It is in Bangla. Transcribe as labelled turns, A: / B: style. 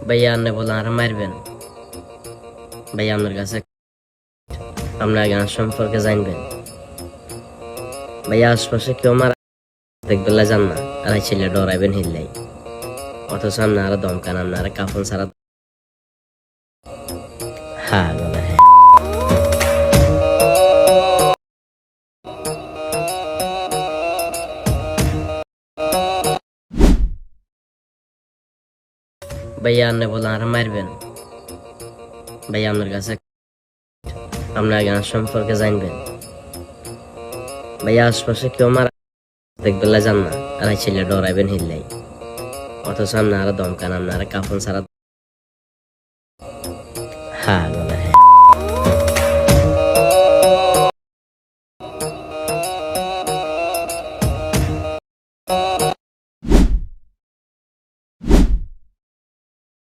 A: ভাইয়া আপনি বলেন আর মারবেন? ভাইয়া আপনার কাছে আপনার গান সম্পর্কে জানবেন। ভাইয়া আশপাশে কেউ মারা দেখবেলা যান না, আর এই ছেলে ডরাইবেন হিললাই, অথচ আপনি আরো দমকান, আপনি আর কাফন ছাড়া। হ্যাঁ বলে হ্যাঁ। ভাইয়া আপনি বলেন আর মারবেন? ভাইয়া আপনার কাছে আপনার গান সম্পর্কে জানবেন। ভাইয়া আশপাশে কেউ মারা দেখবেলা যান না, আর এই ছেলে ডরাইবেন হিললাই, অথচ আপনি আরো দমকান, আপনি আর কাফন ছাড়া। হ্যাঁ।